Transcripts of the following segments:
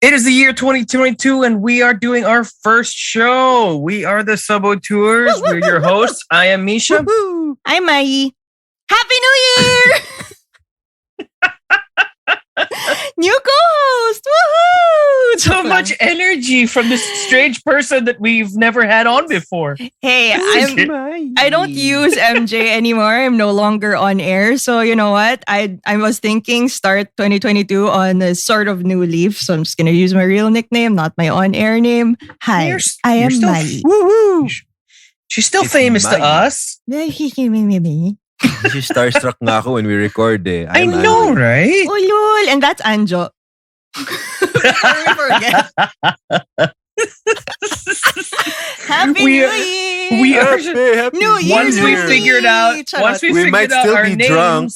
It is the year 2022, and we are doing our first show. We are the Sub-Auteurs. We're your hosts. I am Misha. Woo-hoo. I'm Mai. Happy New Year! New co-host! Woohoo! So much energy from this strange person that we've never had on before. Hey, I don't use MJ anymore. I'm no longer on air. So you know what? I was thinking start 2022 on a sort of new leaf. So I'm just going to use my real nickname, not my on-air name. Hi, I am Mai. Woo-hoo! She's still famous to us. She's starstruck nga ako when we record eh. I know, right? Oh, lol. And that's Anjo. Before we forget. Happy New Year! We are Happy New Year! once we figured out our names, drunk.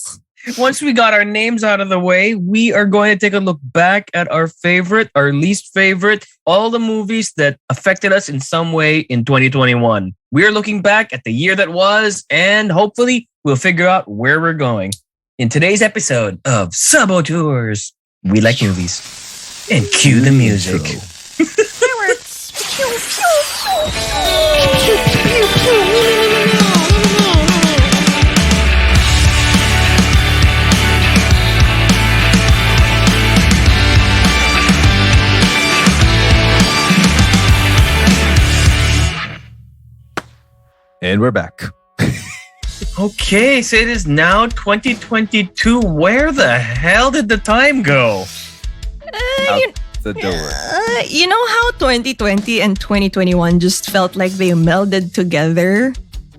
Once we got our names out of the way, we are going to take a look back at our favorite, our least favorite, all the movies that affected us in some way in 2021. We are looking back at the year that was, and hopefully we'll figure out where we're going. In today's episode of Sub-Auteurs, we like movies. And cue the music. And we're back. Okay, so it is now 2022. Where the hell did the time go? Out the door. You know how 2020 and 2021 just felt like they melded together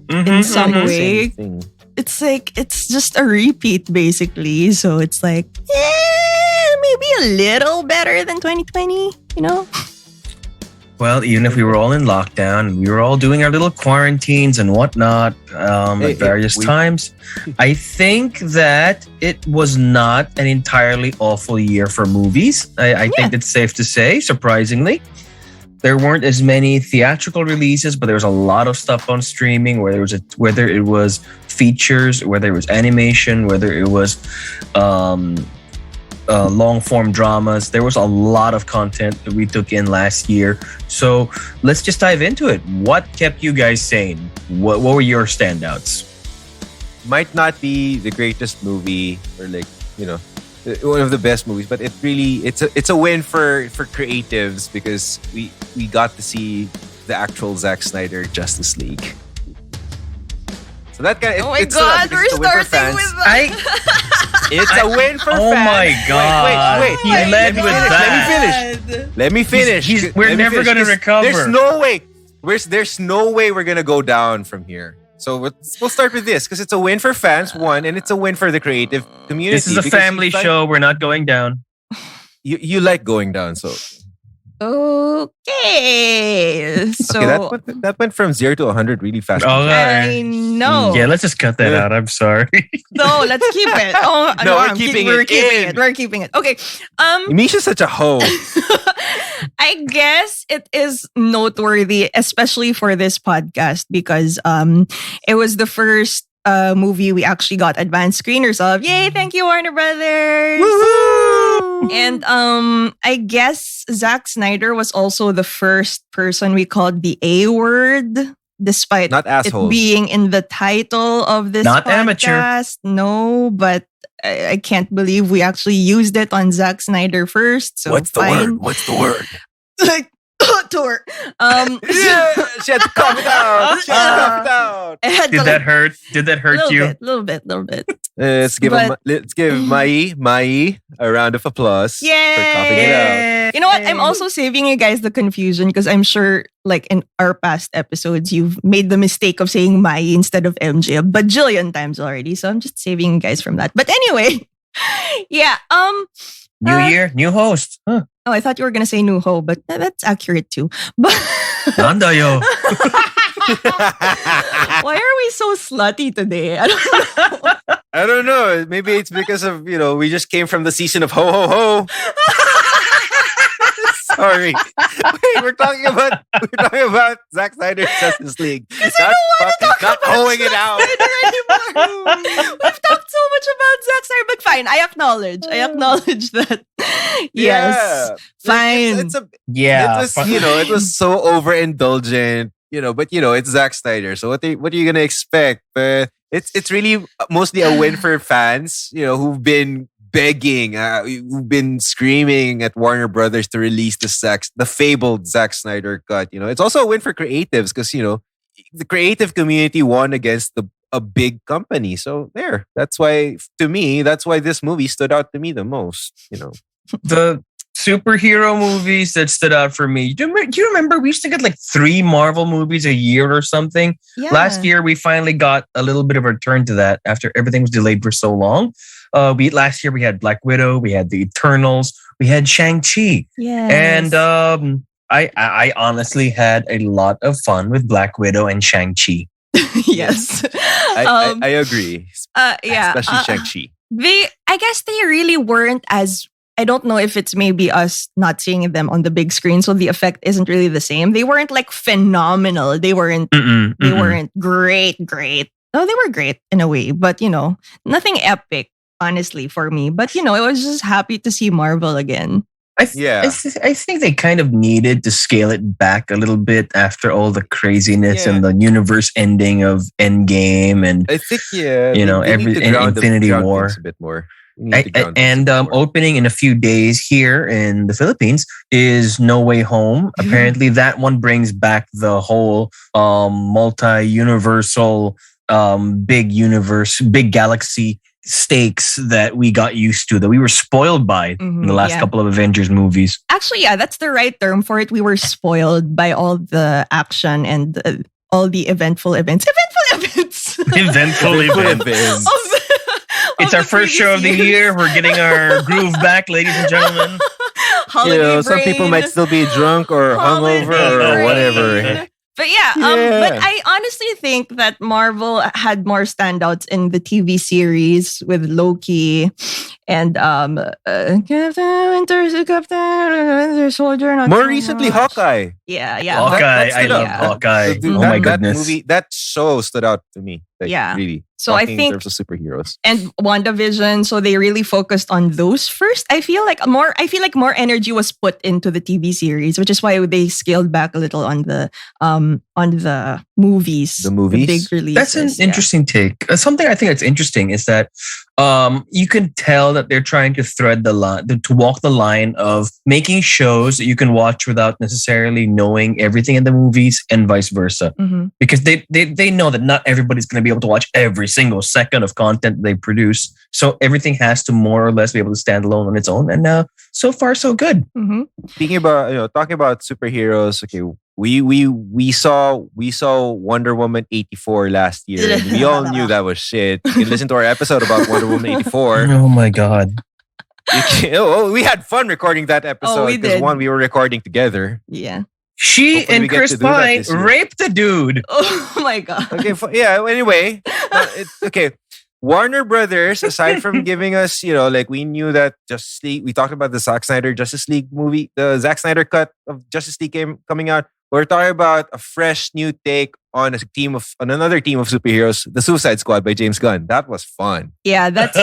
in some way? Thing. It's like, it's just a repeat basically. So it's like, maybe a little better than 2020, you know? Well, even if we were all in lockdown, we were all doing our little quarantines and whatnot at various times. I think that it was not an entirely awful year for movies. I think it's safe to say, surprisingly. There weren't as many theatrical releases, but there was a lot of stuff on streaming, whether it was features, whether it was animation, whether it was long form dramas. There was a lot of content that we took in last year. So let's just dive into it. What kept you guys sane? What were your standouts? Might not be the greatest movie or one of the best movies, but it's a win for creatives because we got to see the actual Zack Snyder Justice League. So that kind of, oh my God, we're starting with that. It's a win for fans. Oh my God. Wait. He led with that. Let me finish. We're never going to recover. There's no way. There's no way we're going to go down from here. So we'll start with this because it's a win for fans, one, and it's a win for the creative community. This is a family show. We're not going down. You like going down, so. Okay. So that went from 0 to 100 really fast. Oh, I know. Yeah, let's just cut that out. I'm sorry. No, let's keep it. Oh, no, we're keeping it. We're keeping it. Okay. Misha's such a hoe. I guess it is noteworthy, especially for this podcast, because it was the first movie we actually got advanced screeners of. Yay! Thank you, Warner Brothers. Woohoo! And I guess Zack Snyder was also the first person we called the A word, despite not asshole it being in the title of this not podcast. Amateur. No, but I can't believe we actually used it on Zack Snyder first. So What's the word? Like tour. She had to cough it out. Did that hurt? Did that hurt you? Little bit. Let's give Mai a round of applause for coughing it out. You know what? I'm also saving you guys the confusion because I'm sure, like in our past episodes, you've made the mistake of saying Mai instead of MJ a bajillion times already. So I'm just saving you guys from that. But anyway, yeah. New year, new host. Huh. Oh, I thought you were gonna say new ho, but that's accurate too. But Nanda yo. why are we so slutty today? I don't know. Maybe it's because of we just came from the season of ho ho ho. Sorry. Wait, we're talking about Zack Snyder's Justice League. Not owing it out. We've talked so much about Zack Snyder, but fine. I acknowledge that. Yes, fine. It was so overindulgent. But it's Zack Snyder. So what are you gonna expect? It's really mostly a win for fans. Who've been begging, who've been screaming at Warner Brothers to release the fabled Zack Snyder cut. It's also a win for creatives because the creative community won against a big company. So that's why this movie stood out to me the most. The superhero movies that stood out for me. Do you remember we used to get like 3 Marvel movies a year or something? Yeah. Last year we finally got a little bit of a return to that after everything was delayed for so long. Last year we had Black Widow, we had the Eternals, we had Shang-Chi. Yes. And I honestly had a lot of fun with Black Widow and Shang-Chi. Yes. I agree. Yeah. Especially Shang-Chi. I guess they really weren't as, I don't know if it's maybe us not seeing them on the big screen, so the effect isn't really the same. They weren't like phenomenal. They weren't great. No, they were great in a way, but nothing epic, honestly, for me. But I was just happy to see Marvel again. I think they kind of needed to scale it back a little bit after all the craziness and the universe ending of Endgame and I think Infinity War a bit more. Opening in a few days here in the Philippines is No Way Home. Apparently, that one brings back the whole multi-universal, big galaxy stakes that we got used to, that we were spoiled by in the last couple of Avengers movies. Actually, that's the right term for it. We were spoiled by all the action and all the eventful events. It's our first show of the year. We're getting our groove back, ladies and gentlemen. Some people might still be drunk or hungover or whatever. But but I honestly think that Marvel had more standouts in the TV series with Loki and Captain Winter Soldier. More recently, Hawkeye. Yeah. Hawkeye. I love Hawkeye. Oh my goodness. That movie, that show stood out to me. Really. So I think in terms of superheroes and WandaVision, so they really focused on those first. I feel like more energy was put into the TV series, which is why they scaled back a little on the movies. The movies, the big releases. That's an interesting take. Something I think that's interesting is that you can tell that they're trying to thread the line, to walk the line of making shows that you can watch without necessarily knowing everything in the movies, and vice versa. Because they know that not everybody's going to be able to watch every single second of content they produce. So everything has to more or less be able to stand alone on its own. And so far, so good. Speaking about, talking about superheroes, okay, we saw Wonder Woman 84 last year. And we all knew that was shit. You can listen to our episode about Wonder Woman 84. Oh my God. We had fun recording that episode because we were recording together. Yeah. She and Chris Pine raped the dude. Oh my God. Okay. Anyway, okay. Warner Brothers, aside from giving us, we knew that Justice League, we talked about the Zack Snyder Justice League movie, the Zack Snyder cut of Justice League coming out. We're talking about a fresh new take on another team of superheroes, The Suicide Squad by James Gunn. That was fun. Yeah, that's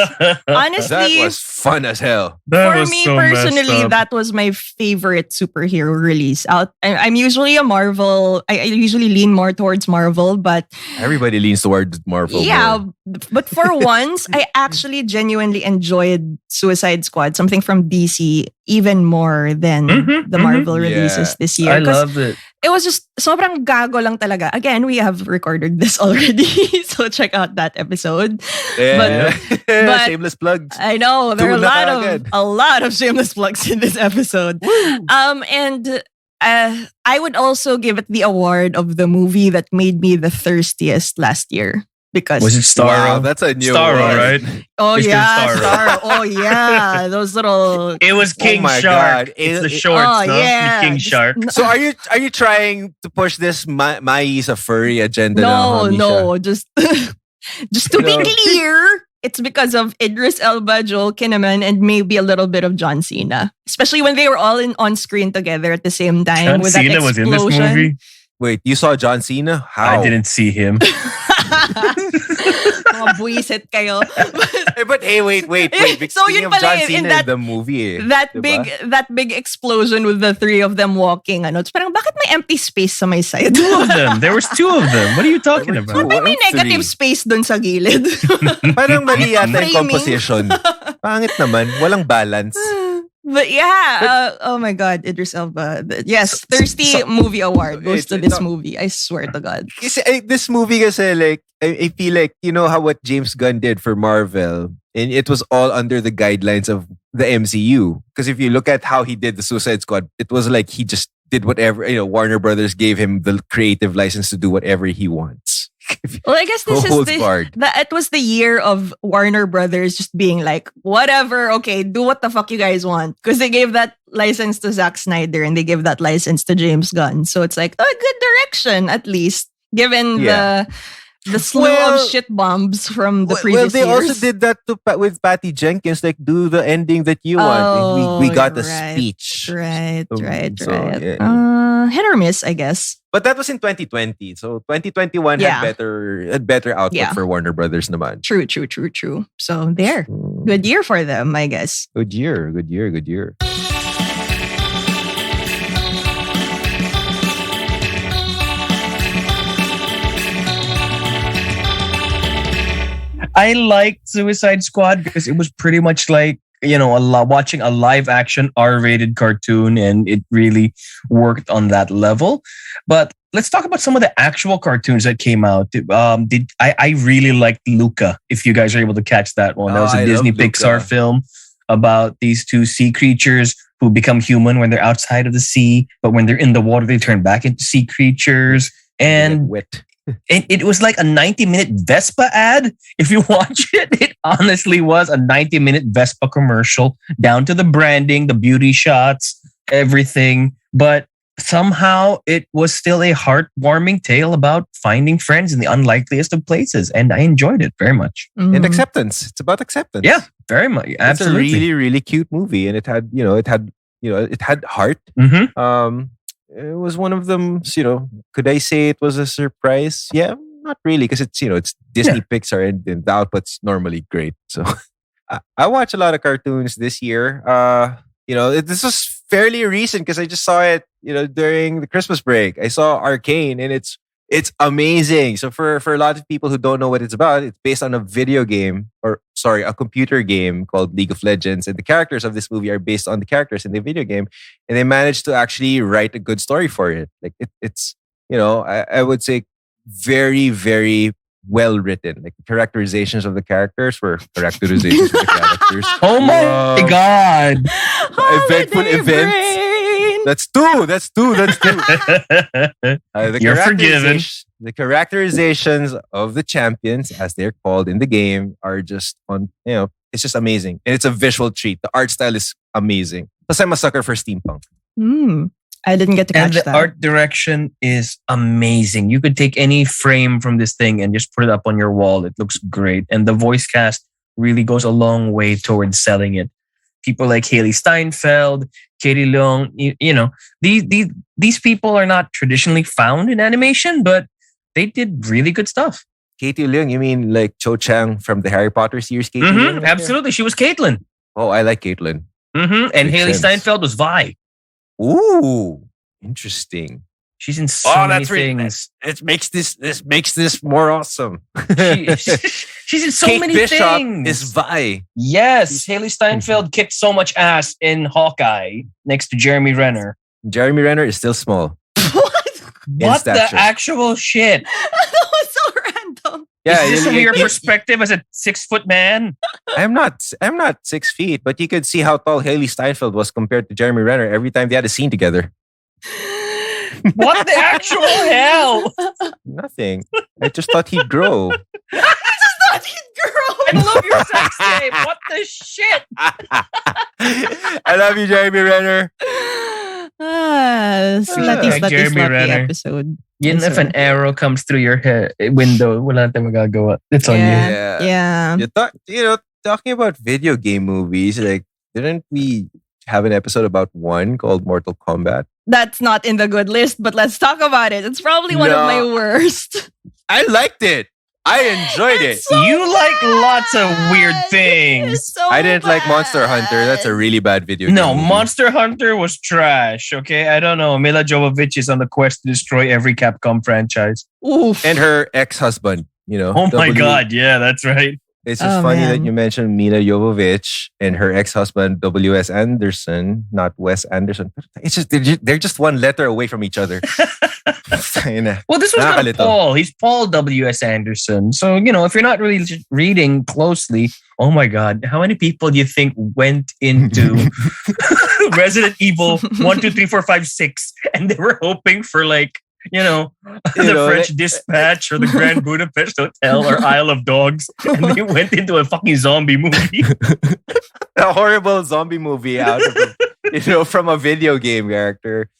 honestly, that was fun as hell. For me personally, that was my favorite superhero release out. I'm usually a Marvel. I usually lean more towards Marvel, but everybody leans towards Marvel. Yeah, more. But for once, I actually genuinely enjoyed Suicide Squad, something from DC, even more than the Marvel releases this year. I love it. It was just sobrang gago lang talaga. Again, we have recorded this already, so check out that episode. Yeah. But shameless plugs. I know there are a lot of shameless plugs in this episode. And I would also give it the award of the movie that made me the thirstiest last year. Because was it Starro? Wow, that's a new Starro, one. right? Oh yeah, Starro. Oh yeah, those little. It was King Shark. It's the shorts, oh, yeah. King Shark. So are you trying to push this Mai is a furry agenda? No, just to be clear, it's because of Idris Elba, Joel Kinnaman, and maybe a little bit of John Cena. Especially when they were all on screen together at the same time. John with Cena that was in this explosion. movie. Wait, you saw John Cena? How? I didn't see him. Mga buwisit kayo. But hey, wait. So Speaking yun of pala John in Cena that- in the movie, That diba? big explosion with the three of them walking. It's parang, bakit may empty space sa may side? Two of them. There was two of them. What are you talking There were about? two. May Three. negative space dun sa gilid. Parang mali yata yung Framing. composition. Pangit naman. Walang balance. But yeah, oh my God, Idris Elba. Yes, Thirsty Movie Award goes to this movie. I swear to God. Kasi, this movie kasi like, I feel like, you know how what James Gunn did for Marvel, and it was all under the guidelines of the MCU. Because if you look at how he did the Suicide Squad, it was like he just did whatever, Warner Brothers gave him the creative license to do whatever he wants. Well, I guess this Holds is barred. it was the year of Warner Brothers just being like, whatever, okay, do what the fuck you guys want. Because they gave that license to Zack Snyder and they gave that license to James Gunn. So it's like, a good direction, at least, given the slew of shit bombs from the previous Well, they years. also did that with Patty Jenkins, like do the ending that you want. And we got the speech. Right. Yeah. Hit or miss, I guess. But that was in 2020. So 2021 had better output for Warner Brothers naman. True. So there. Good year for them, I guess. Good year. I liked Suicide Squad because it was pretty much like, watching a live action R-rated cartoon, and it really worked on that level. But let's talk about some of the actual cartoons that came out. I really liked Luca, if you guys are able to catch that one. That was a Disney Pixar film about these two sea creatures who become human when they're outside of the sea, but when they're in the water, they turn back into sea creatures. And it was like a 90-minute Vespa ad. If you watch it, it honestly was a 90-minute Vespa commercial, down to the branding, the beauty shots, everything. But somehow it was still a heartwarming tale about finding friends in the unlikeliest of places. And I enjoyed it very much. And acceptance. It's about acceptance. Yeah, very much. Absolutely. It's a really, really cute movie. And it had heart. Mm-hmm. It was one of them, could I say it was a surprise? Yeah, not really, because it's Disney Pixar and the output's normally great. So I watch a lot of cartoons this year. This was fairly recent because I just saw it, during the Christmas break. I saw Arcane and it's amazing. So for a lot of people who don't know what it's about, it's based on a a computer game called League of Legends. And the characters of this movie are based on the characters in the video game. And they managed to actually write a good story for it. Like it's I would say very, very well written. Like the characterizations of the characters were characterizations of the characters. Oh my God. Eventful events. That's two. You're forgiven. The characterizations of the champions, as they're called in the game, are just it's just amazing. And it's a visual treat. The art style is amazing. Plus, I'm a sucker for steampunk. I didn't get to catch that. that. And the art direction is amazing. You could take any frame from this thing and just put it up on your wall. It looks great. And the voice cast really goes a long way towards selling it. People like Haley Steinfeld, Katie Leung, these people are not traditionally found in animation, but they did really good stuff. Katie Leung, you mean like Cho Chang from the Harry Potter series? Katie Leung, absolutely. She was Caitlin. Oh, I like Caitlin. And Haley Steinfeld was Vi. Ooh, interesting. She's in so many things. It makes this more awesome. She's in so Kate many Bishop things. Is Vi. Yes, Haley Steinfeld kicked so much ass in Hawkeye next to Jeremy Renner. Jeremy Renner is still small. What? What the actual shit? That was so random. Yeah, is this from your perspective as a 6-foot man? I'm not 6 feet, but you could see how tall Haley Steinfeld was compared to Jeremy Renner every time they had a scene together. What the actual hell? Nothing. I just thought he'd grow. I just thought he'd grow. I love your sex tape. What the shit? I love you, Jeremy Renner. Slutty episode. Yun, if an arrow comes through your window, wala tayong magagawa. It's on you. Yeah. Talking about video game movies, like, didn't we have an episode about one called Mortal Kombat? That's not in the good list, but let's talk about it. It's probably one of my worst. I liked it. I enjoyed it. So you like lots of weird things. So I didn't like Monster Hunter. That's a really bad video game. No, movie. Monster Hunter was trash. Okay, I don't know. Mila Jovovich is on the quest to destroy every Capcom franchise. Oof. And her ex-husband. Oh my God! Yeah, that's right. It's just funny that you mentioned Mila Jovovich and her ex-husband W.S. Anderson, not Wes Anderson. It's just they're just one letter away from each other. Well, this was not Paul. He's Paul W.S. Anderson. So, if you're not really reading closely, oh my God, how many people do you think went into Resident Evil 1, 2, 3, 4, 5, 6 and they were hoping for the French Dispatch or the Grand Budapest Hotel or Isle of Dogs, and they went into a fucking zombie movie. A horrible zombie movie out of from a video game character.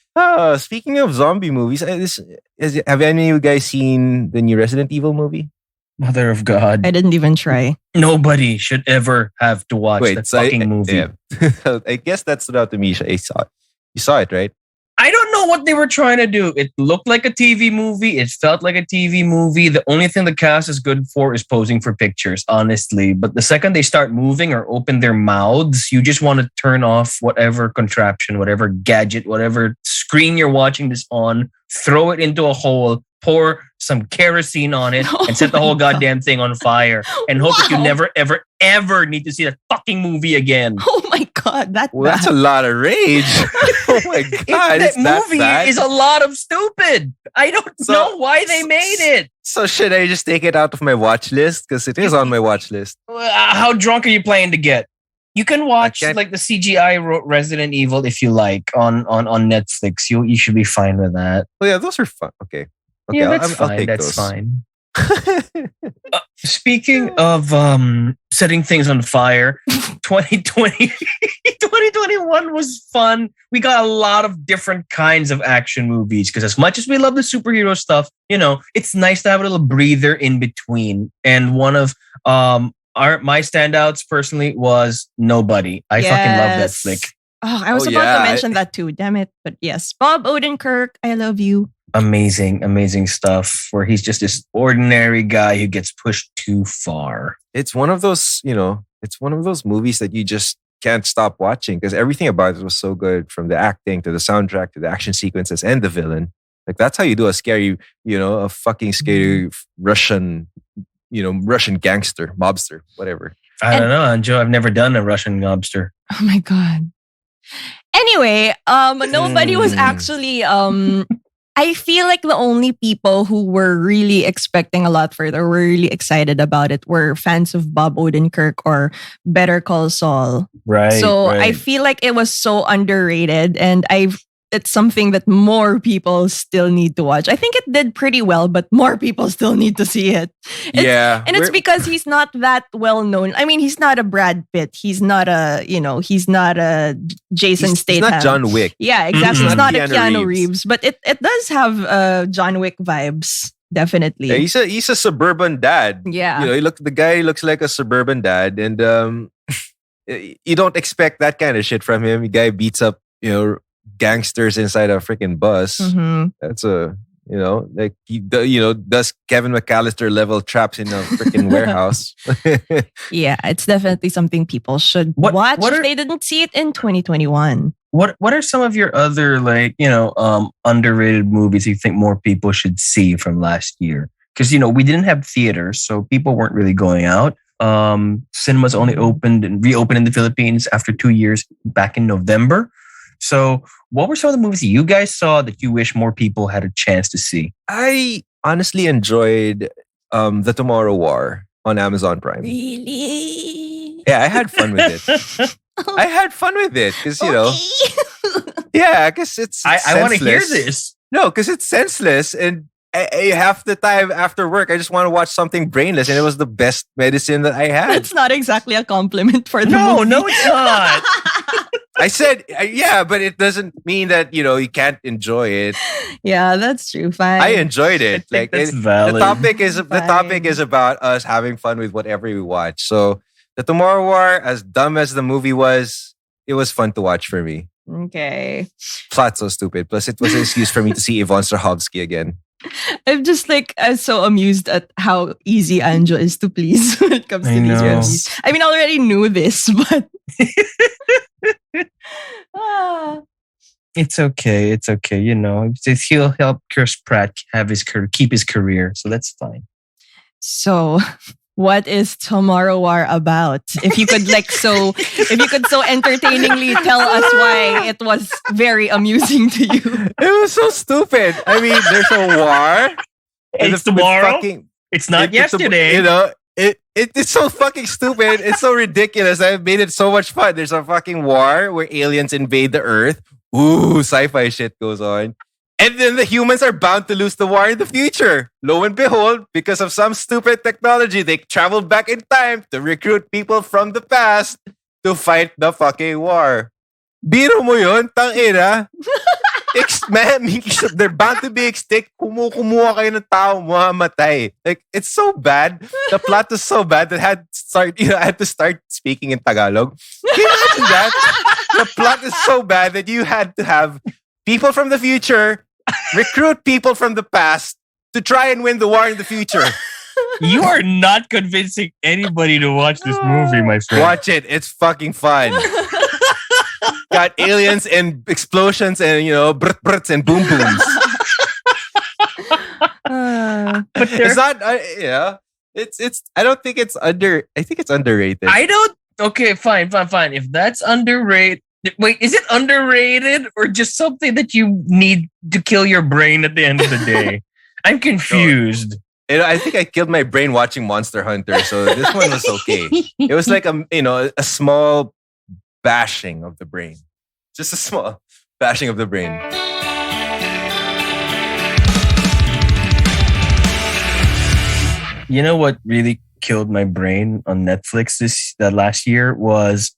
Speaking of zombie movies, have any of you guys seen the new Resident Evil movie? Mother of God. I didn't even try. Nobody should ever have to watch that fucking movie. Yeah. I guess that stood out to me. I saw it. You saw it, right? I don't know what they were trying to do. It looked like a TV movie. It felt like a TV movie. The only thing the cast is good for is posing for pictures, honestly. But the second they start moving or open their mouths, you just want to turn off whatever contraption, whatever gadget, whatever screen you're watching this on, throw it into a hole, pour some kerosene on it, and set the whole goddamn thing on fire. And hope that you never, ever, ever need to see that fucking movie again. Oh my God, that's a lot of rage. Oh my God, that movie is a lot of stupid. I don't know why they made it. So should I just take it out of my watch list? Because it is on my watch list. How drunk are you planning to get? You can watch the CGI Resident Evil if you like on Netflix. You should be fine with that. Oh yeah, those are fun. Okay, yeah, that's fine. That's fine. Speaking of setting things on fire, 2021 was fun. We got a lot of different kinds of action movies because as much as we love the superhero stuff, it's nice to have a little breather in between. And one of my standouts personally was Nobody. I fucking love that flick. Oh, I was about to mention that too. Damn it. But yes, Bob Odenkirk, I love you. Amazing stuff where he's just this ordinary guy who gets pushed too far. It's one of those, it's one of those movies that you just can't stop watching because everything about it was so good, from the acting to the soundtrack to the action sequences and the villain. Like that's how you do a scary, a fucking scary Russian gangster, mobster, whatever. I don't know, Anjo. I've never done a Russian mobster. Oh my God. Anyway, Nobody was actually I feel like the only people who were really expecting a lot further, were really excited about it, were fans of Bob Odenkirk or Better Call Saul. Right. So I feel like it was so underrated, and it's something that more people still need to watch. I think it did pretty well, but more people still need to see it. It's because he's not that well known. I mean, he's not a Brad Pitt. He's not a Jason Statham. He's not John Wick. Yeah, exactly. He's not a Keanu Reeves. But it does have John Wick vibes. Definitely. Yeah, he's a suburban dad. Yeah. The guy looks like a suburban dad, and you don't expect that kind of shit from him. The guy beats up, gangsters inside a freaking bus. Mm-hmm. That's does Kevin McAllister level traps in a freaking warehouse. Yeah, it's definitely something people should watch if they didn't see it in 2021. What are some of your other underrated movies you think more people should see from last year? Because we didn't have theaters, so people weren't really going out. Cinemas only opened and reopened in the Philippines after 2 years back in November. So what were some of the movies you guys saw that you wish more people had a chance to see? I honestly enjoyed The Tomorrow War on Amazon Prime. Really? Yeah, I had fun with it. I had fun with it because, yeah, because it's I want to hear this. No, because it's senseless. And I half the time after work, I just want to watch something brainless. And it was the best medicine that I had. That's not exactly a compliment for the movie. No, it's not. I said, yeah, but it doesn't mean that, you can't enjoy it. Yeah, that's true. Fine. I enjoyed it. Like that's valid. The topic is about us having fun with whatever we watch. So the Tomorrow War, as dumb as the movie was, it was fun to watch for me. Okay. Plot so stupid. Plus, it was an excuse for me to see Yvonne Strahovski again. I'm just I'm so amused at how easy Anjo is to please when it comes to these movies. I mean, I already knew this, but it's okay. It's okay. He'll help Chris Pratt keep his career, so that's fine. So, what is Tomorrow War about? If you could so entertainingly tell us why it was very amusing to you. It was so stupid. I mean, there's a war. It's tomorrow. It's not yesterday. It's so fucking stupid. It's so ridiculous. I've made it so much fun. There's a fucking war where aliens invade the Earth. Ooh, sci-fi shit goes on. And then the humans are bound to lose the war in the future. Lo and behold, because of some stupid technology, they traveled back in time to recruit people from the past to fight the fucking war. Biro mo yun, tangina. They're bound to be extinct. Kumuha kayo ng tao, mamamatay. Like, it's so bad. The plot is so bad that I had to start speaking in Tagalog. Can you imagine that? The plot is so bad that you had to have people from the future recruit people from the past to try and win the war in the future. You are not convincing anybody to watch this movie, my friend. Watch it. It's fucking fun. Got aliens and explosions and, brut and boom booms. But it's not, it's, I don't think it's I think it's underrated. Okay, fine. If that's underrated, wait, is it underrated or just something that you need to kill your brain at the end of the day? I'm confused. I think I killed my brain watching Monster Hunter, so this one was okay. It was like a small bashing of the brain. Just a small bashing of the brain. You know what really killed my brain on Netflix that last year was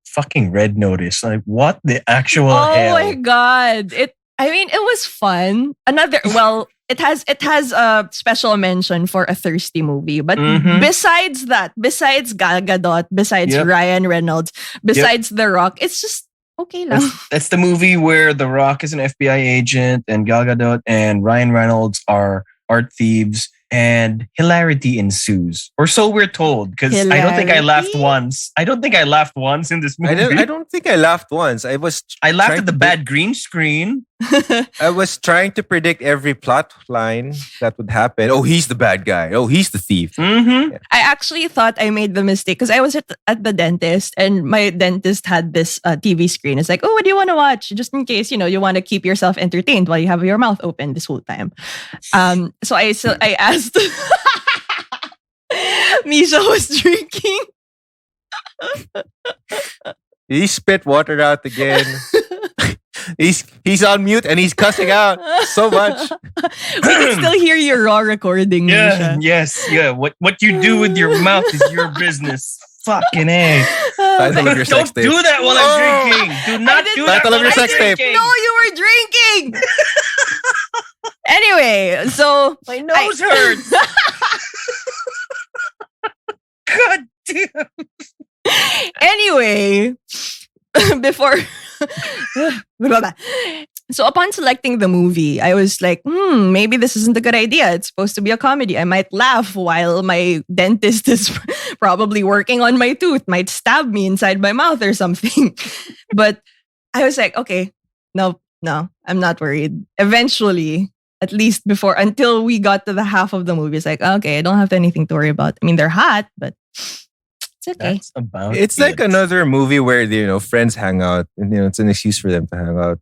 fucking Red Notice. Like, what the actual hell? Oh my god! It was fun. It has a special mention for a thirsty movie. But besides Gal Gadot, besides Ryan Reynolds, besides The Rock, it's just okay lang. That's the movie where The Rock is an FBI agent and Gal Gadot and Ryan Reynolds are art thieves. And hilarity ensues, or so we're told. Because I don't think I laughed once. In this movie. I don't think I laughed once. I laughed at the bad green screen. I was trying to predict every plot line that would happen. Oh, he's the bad guy. Oh, he's the thief. Mm-hmm. Yeah. I actually thought I made the mistake because I was at the dentist and my dentist had this TV screen. It's like, oh, what do you want to watch? Just in case, you want to keep yourself entertained while you have your mouth open this whole time. So I asked Misha was drinking. He spit water out again. He's on mute and he's cussing out so much. We can still hear your raw recording. Yeah, Misha. Yes, yeah. What you do with your mouth is your business. Fucking A. Title of your sex tape. Don't do that while I'm drinking. Do not do that. Title of your sex tape. No, you were drinking. Anyway, so my nose hurts. God damn. Anyway, before so upon selecting the movie, I was like, maybe this isn't a good idea. It's supposed to be a comedy. I might laugh while my dentist is probably working on my tooth, might stab me inside my mouth or something. But I was like, okay, no, I'm not worried. Eventually, at least until we got to the half of the movie, it's like, okay, I don't have anything to worry about. I mean, they're hot, but it's okay. It's like another movie where friends hang out, and it's an excuse for them to hang out.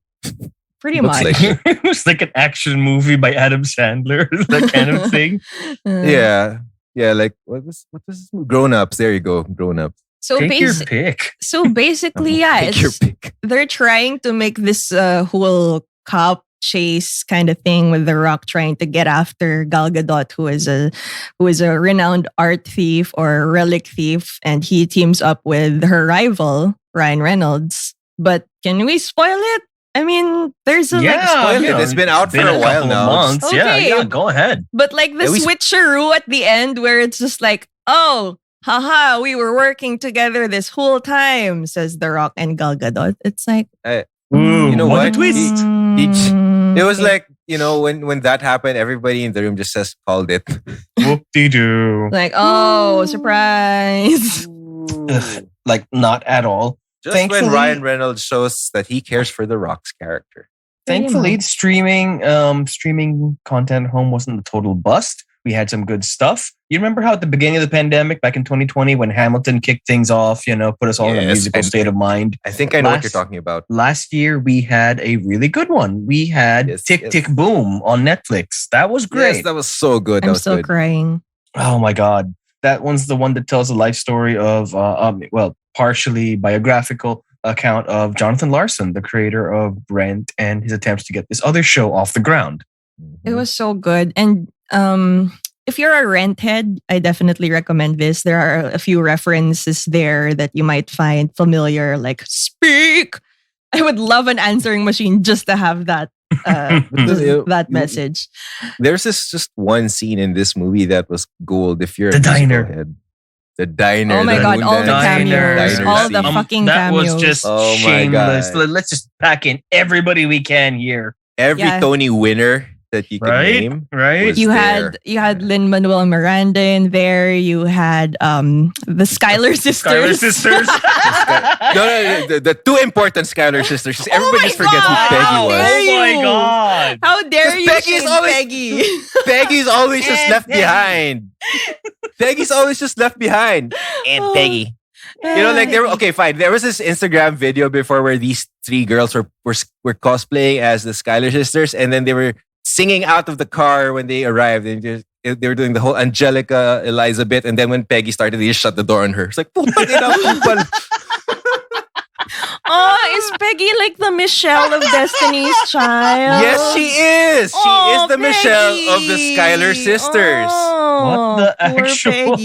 Pretty much. It was like an action movie by Adam Sandler, that kind of thing. Yeah. Like what was this movie? Grown Ups? There you go, Grown Ups. So take your pick. So basically, take your pick. They're trying to make this whole cop chase kind of thing with The Rock trying to get after Gal Gadot, who is a renowned art thief or relic thief, and he teams up with her rival Ryan Reynolds But can we spoil it? I mean, there's a spoil it. It's been out for a while now. Months. Okay. Yeah, go ahead. But like the switcheroo at the end where it's just like, oh, haha, we were working together this whole time, says The Rock and Gal Gadot. It's like, you know what? Twist. It was like, when that happened, everybody in the room just called it. Whoop-de-doo. Like, oh, surprise. Like, not at all. Just when Ryan Reynolds shows that he cares for The Rock's character. Thankfully, streaming content at home wasn't a total bust. We had some good stuff. You remember how at the beginning of the pandemic, back in 2020, when Hamilton kicked things off, put us all in a musical state of mind. I think I know what you're talking about. Last year, we had a really good one. We had Tick, Tick, Boom on Netflix. That was great. Yes, that was so good. I'm still crying. Oh my God. That one's the one that tells the life story of, partially biographical account of Jonathan Larson, the creator of Rent, and his attempts to get this other show off the ground. It was so good. And if you're a Rent head, I definitely recommend this. There are a few references there that you might find familiar, like speak. I would love an answering machine just to have that that message. There's just one scene in this movie that was gold. If you're the diner head. The diner. Oh my God, all the cameos. All the fucking cameos. That was just shameless. Let's just pack in everybody we can here. Every Tony winner that you can name. Right. You had Lin-Manuel Miranda in there. You had the Schuyler sisters. No, the two important Schuyler sisters. Everybody just forgets who Peggy was. Oh my God. How dare you Peggy? Peggy's always just left behind. Peggy's always just left behind. And Peggy. Fine. There was this Instagram video before where these three girls were cosplaying as the Schuyler sisters, and then they were singing out of the car when they arrived, and they were doing the whole Angelica, Elizabeth, and then when Peggy started, they just shut the door on her. It's like, is Peggy like the Michelle of Destiny's Child? Yes, she is. She is the Peggy. Michelle of the Schuyler sisters. What the actual?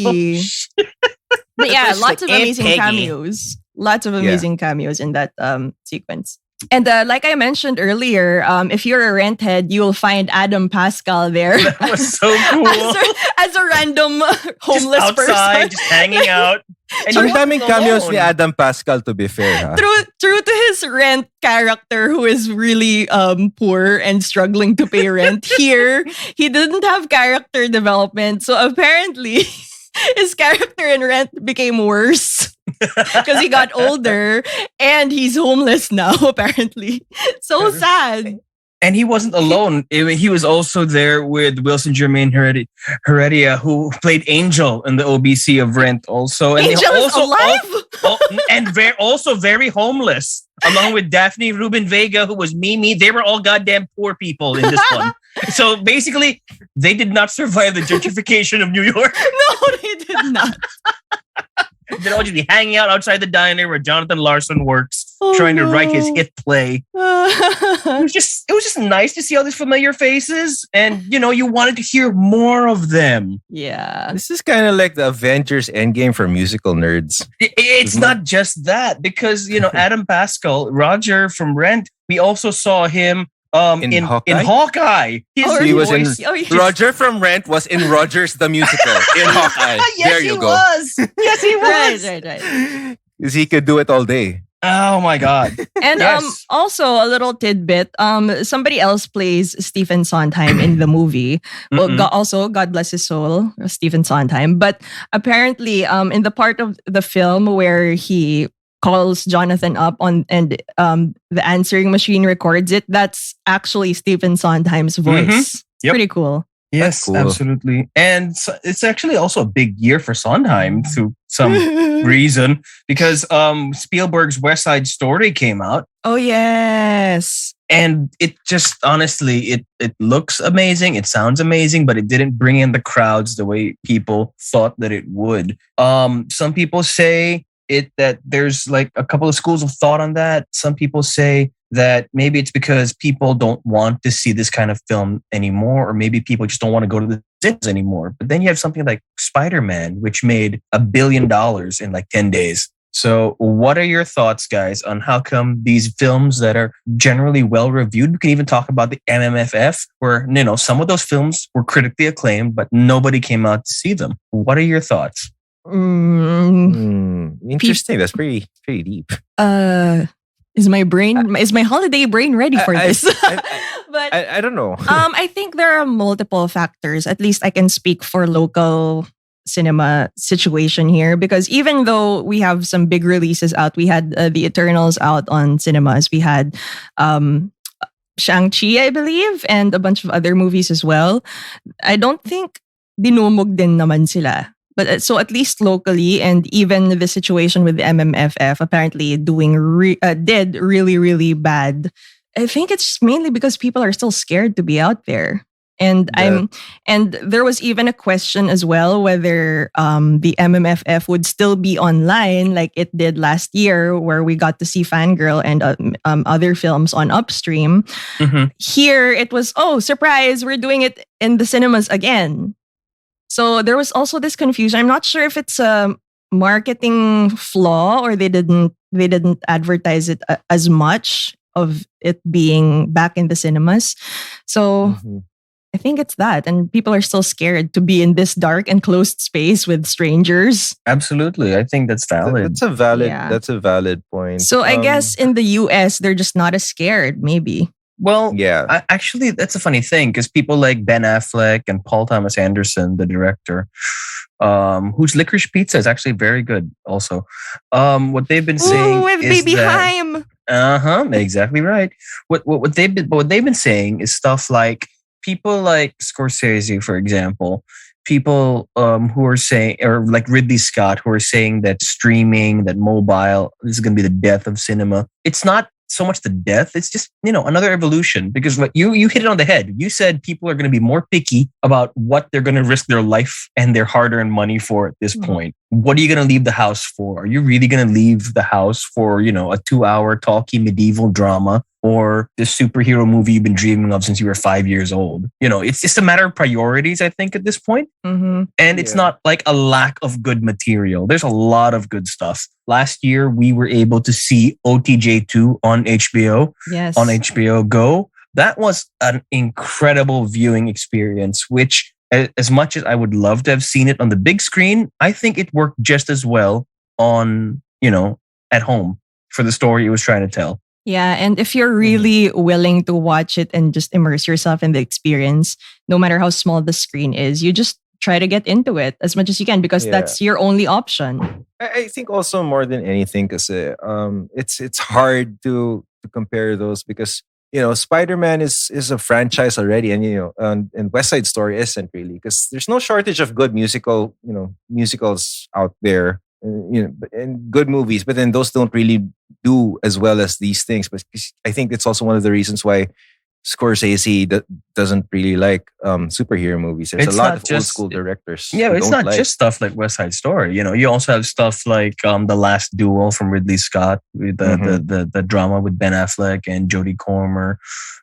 But yeah, lots of amazing cameos. Lots of amazing cameos in that sequence. And like I mentioned earlier, if you're a Rent head, you will find Adam Pascal there. That was so cool. as a random homeless just outside, person. Just hanging out. And ang daming cameos ni Adam Pascal, to be fair. True to his Rent character, who is really poor and struggling to pay rent. Here, he didn't have character development. So apparently, his character in Rent became worse. Because he got older and he's homeless now, apparently. So sad. And he wasn't alone. He was also there with Wilson Jermaine Heredia, who played Angel in the OBC of Rent also. And Angel is alive? And also very homeless. Along with Daphne Rubin Vega, who was Mimi. They were all goddamn poor people in this one. So basically, they did not survive the gentrification of New York. No, they did not. They'd all just be hanging out outside the diner where Jonathan Larson works, trying to write his hit play. It was just nice to see all these familiar faces, and you wanted to hear more of them. Yeah, this is kind of like the Avengers Endgame for musical nerds. It's not just that, because Adam Pascal, Roger from Rent, we also saw him. In Hawkeye. Roger from Rent was in Rogers the Musical in Hawkeye. Yes, there you go. Yes, he was. Right. Because he could do it all day. Oh my God. And also a little tidbit, somebody else plays Stephen Sondheim in the movie. Well, God bless his soul, Stephen Sondheim. But apparently in the part of the film where he calls Jonathan up and the answering machine records it, that's actually Stephen Sondheim's voice. Yep. Pretty cool. Yes, cool. Absolutely. And it's actually also a big year for Sondheim through some reason, because Spielberg's West Side Story came out. Oh, yes. And it just, honestly, it looks amazing. It sounds amazing, but it didn't bring in the crowds the way people thought that it would. Some people say that there's like a couple of schools of thought on that. Some people say that maybe it's because people don't want to see this kind of film anymore, or maybe people just don't want to go to the cinemas anymore. But then you have something like Spider-Man, which made $1 billion in like 10 days. So, what are your thoughts, guys, on how come these films that are generally well reviewed? We can even talk about the MMFF, where some of those films were critically acclaimed, but nobody came out to see them. What are your thoughts? Interesting. That's pretty deep. Is my holiday brain ready for this? But I don't know. I think there are multiple factors. At least I can speak for local cinema situation here, because even though we have some big releases out, we had the Eternals out on cinemas. We had Shang-Chi, I believe, and a bunch of other movies as well. I don't think dinumog din naman sila. But so at least locally, and even the situation with the MMFF apparently did really, really bad. I think it's mainly because people are still scared to be out there. And there was even a question as well whether the MMFF would still be online like it did last year, where we got to see Fangirl and other films on Upstream. Mm-hmm. Here it was, oh, surprise, we're doing it in the cinemas again. So there was also this confusion. I'm not sure if it's a marketing flaw or they didn't advertise it as much of it being back in the cinemas. So I think it's that, and people are still scared to be in this dark and closed space with strangers. Absolutely, I think that's valid. That's a valid point. So I guess in the US they're just not as scared, maybe. Well, yeah. Actually, that's a funny thing because people like Ben Affleck and Paul Thomas Anderson, the director, whose Licorice Pizza is actually very good. Also, what they've been saying with is Baby Haim. Exactly right. What they've been saying is stuff like people like Scorsese, for example. People who are saying, or like Ridley Scott, who are saying that streaming, that mobile, this is going to be the death of cinema. It's not so much the death, it's just another evolution, because what you hit it on the head. You said people are going to be more picky about what they're going to risk their life and their hard-earned money for at this point. What are you going to leave the house for? Are you really going to leave the house for a 2-hour talky medieval drama or the superhero movie you've been dreaming of since you were 5 years old? It's just a matter of priorities, I think, at this point. Mm-hmm. And it's not like a lack of good material. There's a lot of good stuff. Last year, we were able to see OTJ2 on HBO. Yes. On HBO Go. That was an incredible viewing experience, which, as much as I would love to have seen it on the big screen, I think it worked just as well on, at home for the story it was trying to tell. Yeah, and if you're really willing to watch it and just immerse yourself in the experience, no matter how small the screen is, you just try to get into it as much as you can, because that's your only option. I think also more than anything, because it's hard to compare those, because Spider-Man is a franchise already, and and West Side Story isn't really, because there's no shortage of good musicals out there. And good movies, but then those don't really do as well as these things. But I think it's also one of the reasons why Scorsese doesn't really like superhero movies. There's a lot of old school directors. Yeah, it's not just stuff like West Side Story. You also have stuff like The Last Duel from Ridley Scott, with the drama with Ben Affleck and Jodie Comer,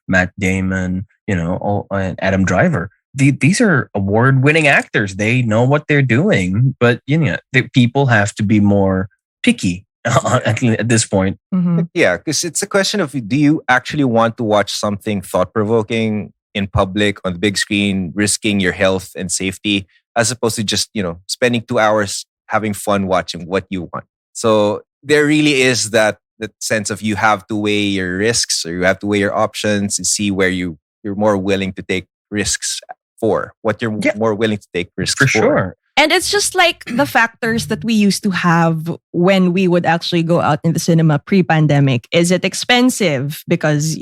Matt Damon, and Adam Driver. These are award-winning actors. They know what they're doing, but the people have to be more picky at this point. Mm-hmm. Yeah, because it's a question of, do you actually want to watch something thought-provoking in public on the big screen, risking your health and safety, as opposed to just spending 2 hours having fun watching what you want. So there really is that sense of, you have to weigh your risks, or you have to weigh your options and see where you're more willing to take risks for, what you're more willing to take risks for. Sure. And it's just like the factors that we used to have when we would actually go out in the cinema pre-pandemic. Is it expensive? Because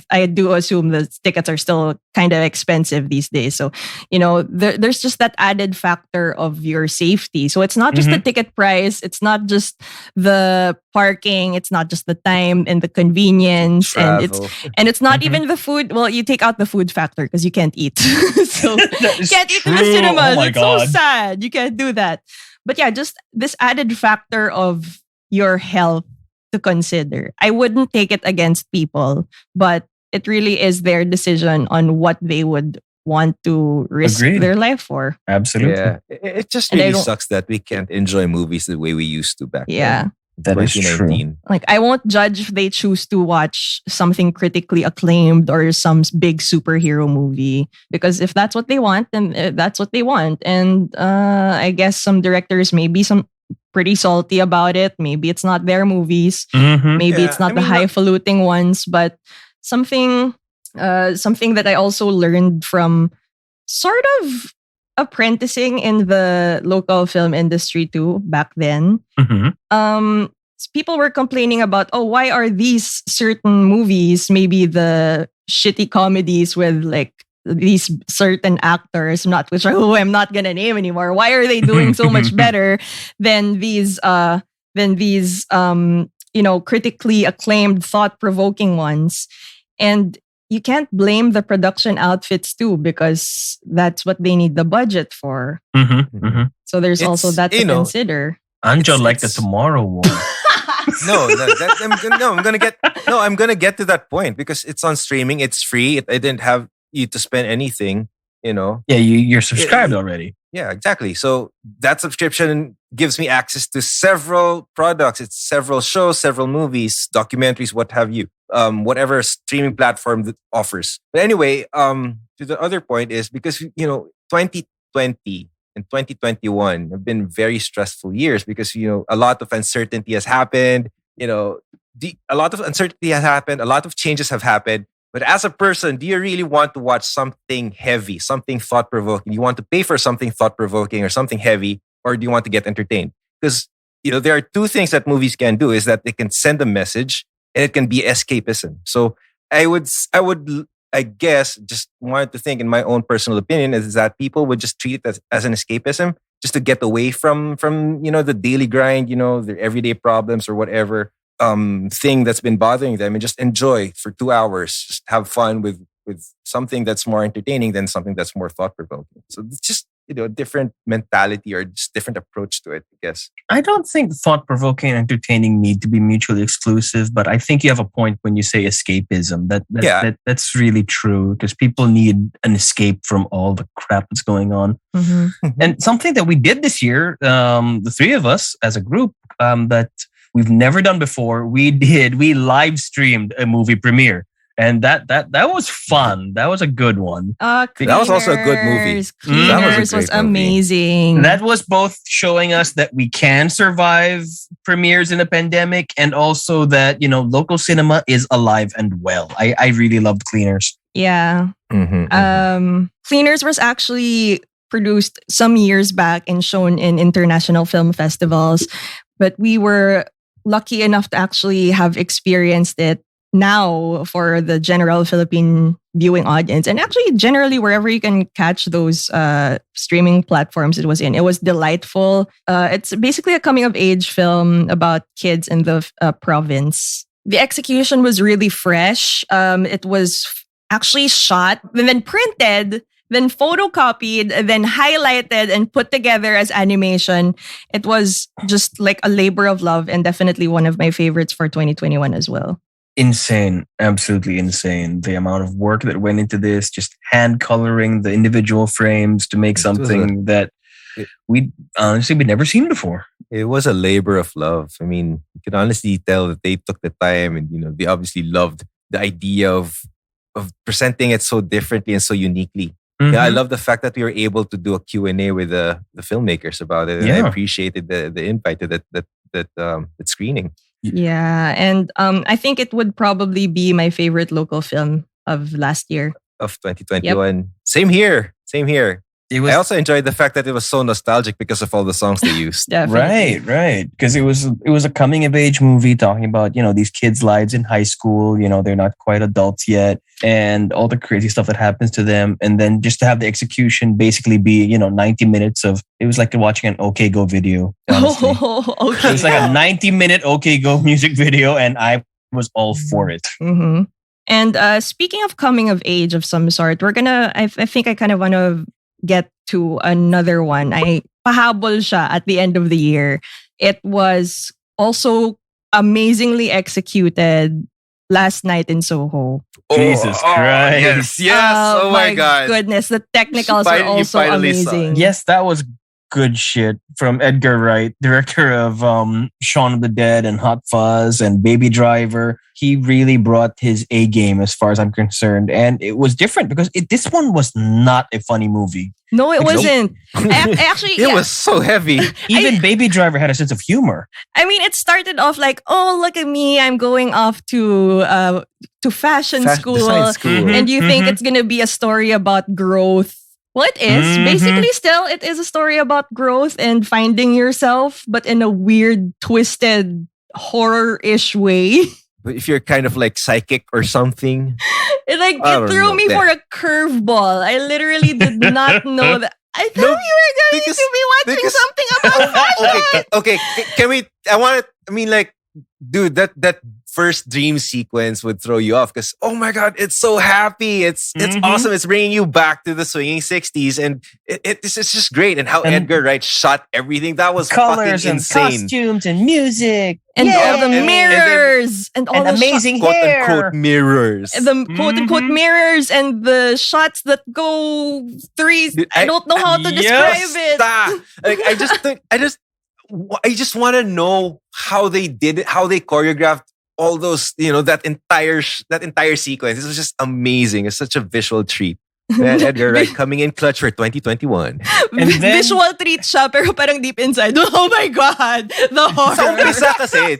I do assume the tickets are still kind of expensive these days. So, there's just that added factor of your safety. So it's not just the ticket price. It's not just the parking. It's not just the time and the convenience. Travel. And it's not even the food. Well, you take out the food factor because you can't eat. So you can't eat in the cinema. Oh my God. So sad. You can't do that. But yeah, just this added factor of your health to consider. I wouldn't take it against people, but it really is their decision on what they would want to risk Agreed. their life for. Absolutely. Yeah, it just really sucks that we can't enjoy movies the way we used to back then. That is true. Like, I won't judge if they choose to watch something critically acclaimed or some big superhero movie, because if that's what they want, then that's what they want. And I guess some directors may be some pretty salty about it. Maybe it's not their movies. Mm-hmm. Maybe it's not the highfalutin ones, but something that I also learned from sort of apprenticing in the local film industry too back then. Mm-hmm. People were complaining about, why are these certain movies, maybe the shitty comedies with like these certain actors, who I'm not gonna name anymore, why are they doing so much better than these critically acclaimed, thought-provoking ones? And you can't blame the production outfits too, because that's what they need the budget for. Mm-hmm. Mm-hmm. So there's also that to consider. Anjo like the Tomorrow War. I'm gonna get to that point because it's on streaming. It's free. I didn't have you to spend anything. Yeah, you're subscribed already. Yeah, exactly. So that subscription gives me access to several products. It's several shows, several movies, documentaries, what have you. Whatever streaming platform that offers. But anyway, to the other point is because 2020 and 2021 have been very stressful years because a lot of uncertainty has happened. A lot of uncertainty has happened. A lot of changes have happened. But as a person, do you really want to watch something heavy, something thought-provoking? You want to pay for something thought-provoking or something heavy, or do you want to get entertained? Because there are two things that movies can do: is that they can send a message, and it can be escapism. So I guess, just wanted to think in my own personal opinion is that people would just treat it as an escapism, just to get away from the daily grind, their everyday problems or whatever thing that's been bothering them, and just enjoy for 2 hours, just have fun with something that's more entertaining than something that's more thought-provoking. So it's just a different mentality or just different approach to it, I guess. I don't think thought-provoking and entertaining need to be mutually exclusive, but I think you have a point when you say escapism. That's really true, because people need an escape from all the crap that's going on. Mm-hmm. And something that we did this year, the three of us as a group, that we've never done before, we live streamed a movie premiere. And that was fun. That was a good one. That was also a good movie. Cleaners was amazing. That was both showing us that we can survive premieres in a pandemic, and also that local cinema is alive and well. I really loved Cleaners. Yeah. Mm-hmm. Cleaners was actually produced some years back and shown in international film festivals, but we were lucky enough to actually have experienced it now for the general Philippine viewing audience, and actually generally wherever you can catch those streaming platforms it was in. It was delightful. It's basically a coming of age film about kids in the province. The execution was really fresh. It was actually shot and then printed, then photocopied, then highlighted and put together as animation. It was just like a labor of love, and definitely one of my favorites for 2021 as well. Insane, absolutely insane. The amount of work that went into this, just hand coloring the individual frames to make something that we'd never seen before. It was a labor of love. I mean, you can honestly tell that they took the time, and they obviously loved the idea of presenting it so differently and so uniquely. Mm-hmm. Yeah, I love the fact that we were able to do a Q&A with the filmmakers about it. And I appreciated the invite to that screening. Yeah, and I think it would probably be my favorite local film of last year. Of 2021. Yep. Same here. I also enjoyed the fact that it was so nostalgic because of all the songs they used. Right. Because it was a coming of age movie talking about, these kids' lives in high school. They're not quite adults yet, and all the crazy stuff that happens to them. And then just to have the execution basically be, 90 minutes of, it was like watching an OK Go video. Honestly. Oh, okay. It was like a 90-minute OK Go music video, and I was all for it. Mm-hmm. And speaking of coming of age of some sort, I think I kind of want to get to another one. Pahabol siya at the end of the year. It was also amazingly executed. Last Night in Soho. Jesus Christ. Yes. Oh my God. Goodness, the technicals are also amazing. Yes, that was good shit from Edgar Wright, director of Shaun of the Dead and Hot Fuzz and Baby Driver. He really brought his A game as far as I'm concerned. And it was different because this one was not a funny movie. No, it wasn't. Actually, it was so heavy. Even Baby Driver had a sense of humor. I mean, it started off like, oh, look at me, I'm going off to fashion school. Design school. And you think it's going to be a story about growth. Well, it is. Basically, still, it is a story about growth and finding yourself, but in a weird, twisted, horror-ish way. But if you're kind of like psychic or something. It threw me for a curveball. I literally did not know that. I thought you were going to be watching something about fashion. Okay. Can we? Dude, that first dream sequence would throw you off because, oh my God, it's so happy. It's awesome. It's bringing you back to the swinging 60s. And it's just great. And how Edgar Wright shot everything. That was colors fucking insane. And costumes and music. And all the mirrors. And all the amazing hair. Quote-unquote mirrors. And the quote-unquote mirrwant and the shots that go three. I don't know how to describe it. Like, I just want to know how they did it, how they choreographed all those, that entire sequence. This was just amazing. It's such a visual treat. And Edgar Wright coming in clutch for 2021. And visual treat siya, pero parang deep inside, oh my God, the horror. Sa umpisa kasi,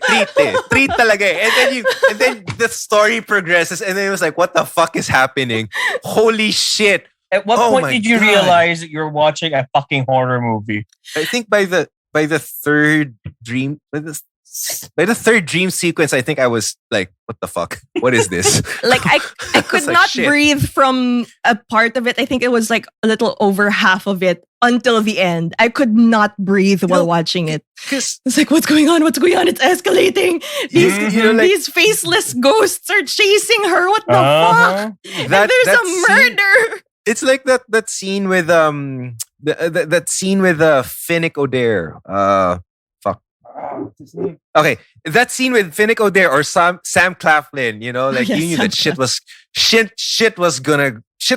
treat talaga eh. And then the story progresses and then it was like, what the fuck is happening? Holy shit. At what point did you realize that you're watching a fucking horror movie? I think by the third dream sequence, I think I was like, what the fuck? What is this? Like I could not breathe from a part of it. I think it was like a little over half of it until the end. I could not breathe while watching it. It's like, what's going on? It's escalating. These faceless ghosts are chasing her. What the fuck? And there's a murder. It's like that scene with that scene with Finnick Odair. Okay, that scene with Finnick Odair or Sam Claflin. You knew that shit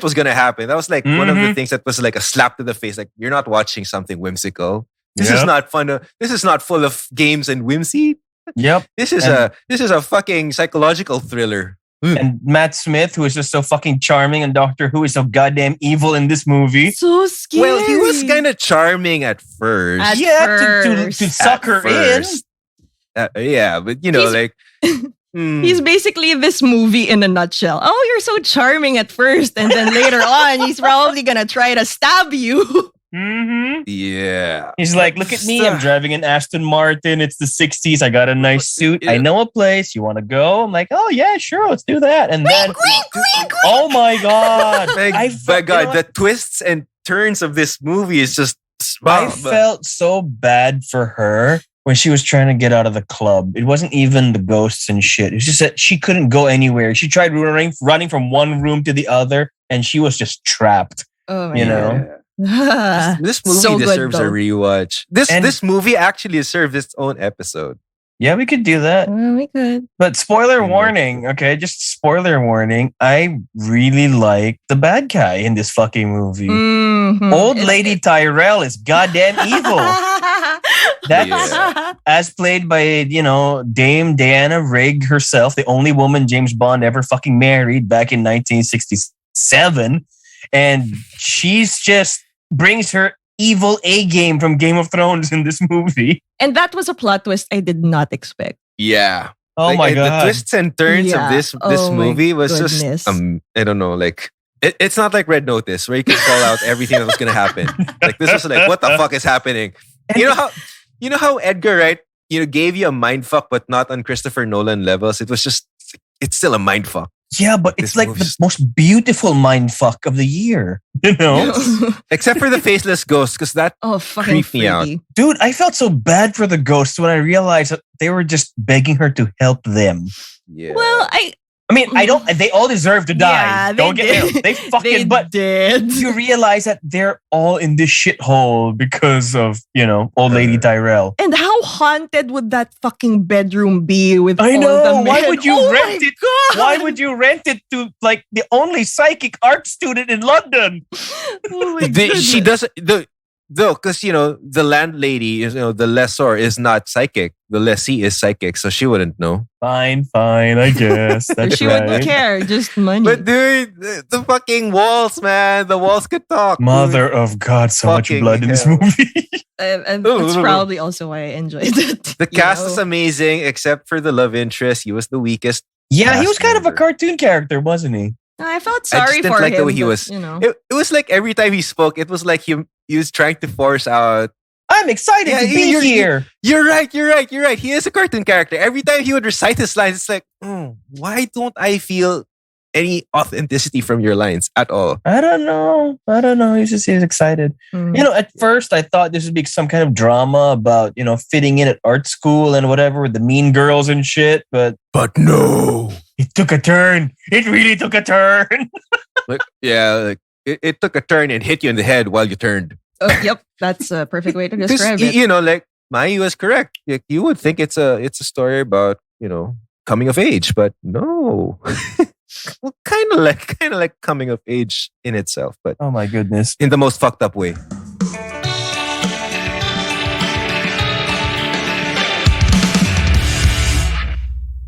was gonna happen. That was like one of the things that was like a slap to the face. Like, you're not watching something whimsical. This is not fun. This is not full of games and whimsy. Yep. This is a fucking psychological thriller. And Matt Smith, who is just so fucking charming, and Doctor Who is so goddamn evil in this movie. So scary. Well, he was kind of charming at first. To suck her in. But he's basically this movie in a nutshell. Oh, you're so charming at first, and then later on, he's probably gonna try to stab you. Yeah. He's like, look at me. I'm driving an Aston Martin. It's the 60s. I got a nice suit. Yeah. I know a place. You want to go? I'm like, oh, yeah, sure. Let's do that. And then, oh my God. My God, the twists and turns of this movie is just... I felt so bad for her when she was trying to get out of the club. It wasn't even the ghosts and shit. It was just that she couldn't go anywhere. She tried running from one room to the other, and she was just trapped. Oh, my God. This movie deserves a rewatch. This movie actually deserves its own episode. Yeah, we could do that. We could. But spoiler warning, okay? Just spoiler warning. I really like the bad guy in this fucking movie. Old Lady Tyrell is goddamn evil. That's as played by, Dame Diana Rigg herself, the only woman James Bond ever fucking married back in 1967. And she's just brings her evil A game from Game of Thrones in this movie. And that was a plot twist I did not expect. Yeah. Oh my God. The twists and turns of this movie was just, I don't know, like, it's not like Red Notice where you can call out everything that was going to happen. Like, this was like, what the fuck is happening? You know how Edgar Wright, gave you a mindfuck, but not on Christopher Nolan levels. It was just, it's still a mindfuck. Yeah, but it's like the most beautiful mindfuck of the year, Except for the faceless ghost, because that creeped me out. Dude, I felt so bad for the ghosts when I realized that they were just begging her to help them. Yeah. Well, I mean, I don't. They all deserve to die. Yeah, don't get me wrong. They fucking. But did. you realize that they're all in this shithole because of old lady Tyrell. And how haunted would that fucking bedroom be with I all know. the men? Why would you rent it? God. Why would you rent it to like the only psychic art student in London? Oh my goodness. She doesn't. Because the landlady is the lessor is not psychic. The lessee is psychic, so she wouldn't know. Fine, I guess. That's she right. wouldn't care, just money. But dude, the fucking walls, man, the walls could talk. Mother of God, so much Fucking blood in this hell. movie. And that's probably also why I enjoyed it. The cast is amazing, except for the love interest. He was the weakest. Yeah, he was kind of a member. cartoon character, wasn't he? I felt I just sorry didn't for like him. the way he but, was. It was like every time he spoke, it was like he was trying to force out. I'm excited to be here. You're right. He is a cartoon character. Every time he would recite his lines, it's like, why don't I feel any authenticity from your lines at all? I don't know. He's excited. At first I thought this would be some kind of drama about, fitting in at art school and whatever with the mean girls and shit. But no. It took a turn. It really took a turn. It took a turn and hit you in the head while you turned. Yep, that's a perfect way to describe it. Like Mai was correct. Like, you would think it's a story about coming of age, but no. Well, kind of like coming of age in itself, but oh my goodness, in the most fucked up way.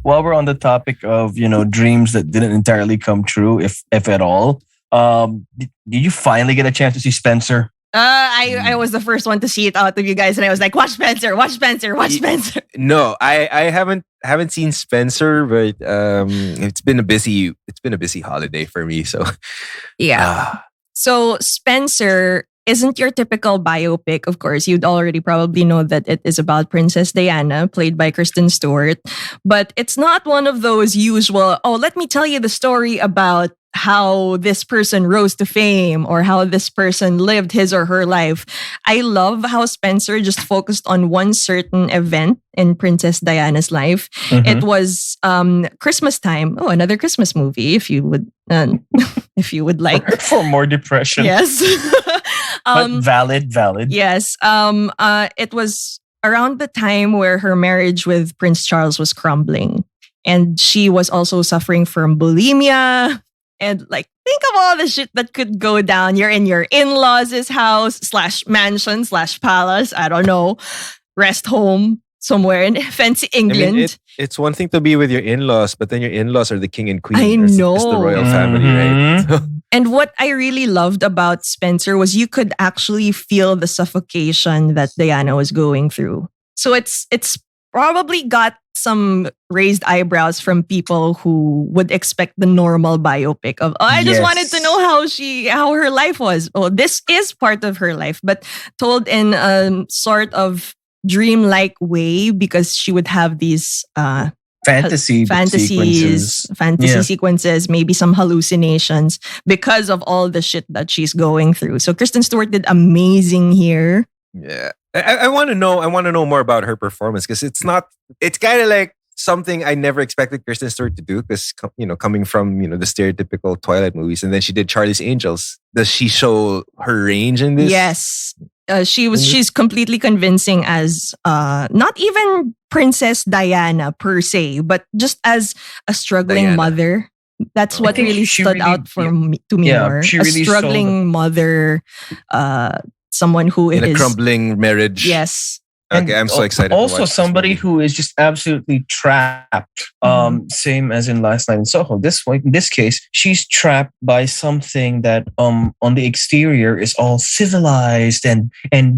While we're on the topic of dreams that didn't entirely come true, if at all, did you finally get a chance to see Spencer? I was the first one to see it out of you guys, and I was like, watch Spencer. No, I haven't seen Spencer, but it's been a busy holiday for me. So yeah. So Spencer isn't your typical biopic. Of course, you'd already probably know that it is about Princess Diana, played by Kristen Stewart. But it's not one of those usual, let me tell you the story about how this person rose to fame or how this person lived his or her life. I love how Spencer just focused on one certain event in Princess Diana's life. It was Christmas time. Oh, another Christmas movie, if you would like. For more depression. Yes. But valid. Yes. It was around the time where her marriage with Prince Charles was crumbling. And she was also suffering from bulimia. And think of all the shit that could go down. You're in your in-laws' house / mansion / palace. I don't know. Rest home somewhere in fancy England. I mean, it's one thing to be with your in-laws, but then your in-laws are the king and queen. I know. It's the royal family, right? And what I really loved about Spencer was you could actually feel the suffocation that Diana was going through. So it's probably got some raised eyebrows from people who would expect the normal biopic of, I just wanted to know how her life was. Oh, this is part of her life, but told in a sort of dreamlike way, because she would have these fantasy sequences, maybe some hallucinations because of all the shit that she's going through. So Kristen Stewart did amazing here. Yeah. I want to know more about her performance, because it's kind of like something I never expected Kristen Stewart to do, because coming from the stereotypical Twilight movies, and then she did Charlie's Angels. Does she show her range in this? Yes. She's completely convincing as not even Princess Diana per se, but just as a struggling mother. That's what really stood out to me more. She a really struggling mother, someone who in is a crumbling marriage. Yes. Okay, I'm so excited. Also, somebody who is just absolutely trapped. Same as in Last Night in Soho. In this case, she's trapped by something that on the exterior is all civilized and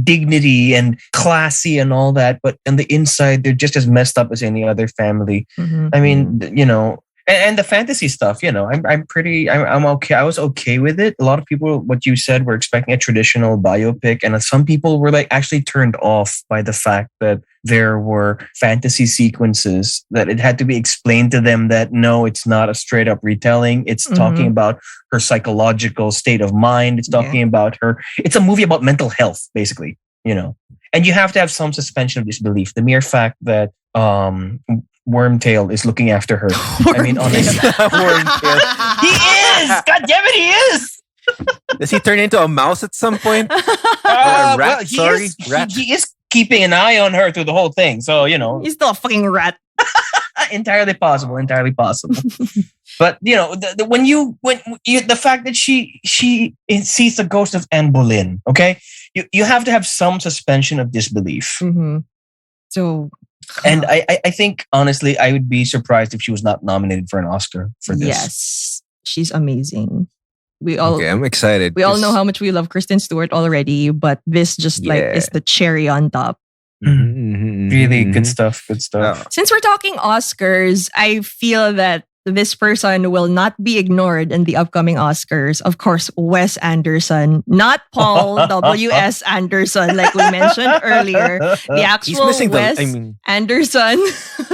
dignity and classy and all that, but on the inside they're just as messed up as any other family. I mean, and the fantasy stuff, I'm okay. I was okay with it. A lot of people, what you said, were expecting a traditional biopic, and some people were actually turned off by the fact that there were fantasy sequences that it had to be explained to them that no, it's not a straight up retelling. It's talking about her psychological state of mind. It's talking about her. It's a movie about mental health, basically. And you have to have some suspension of disbelief. The mere fact that Wormtail is looking after her. I mean, honestly. Wormtail. He is! God damn it, he is! Does he turn into a mouse at some point? A rat? Well, Rat. He is keeping an eye on her through the whole thing. So, He's still a fucking rat. entirely possible. But the fact that she sees the ghost of Anne Boleyn, okay, you have to have some suspension of disbelief. Mm-hmm. So, and I think honestly, I would be surprised if she was not nominated for an Oscar for this. Yes, she's amazing. I'm excited. We all know how much we love Kristen Stewart already, but this just is the cherry on top. Really good stuff. Oh. Since we're talking Oscars, I feel that this person will not be ignored in the upcoming Oscars. Of course, Wes Anderson, not Paul W.S. Anderson, like we mentioned earlier. The actual Wes Anderson.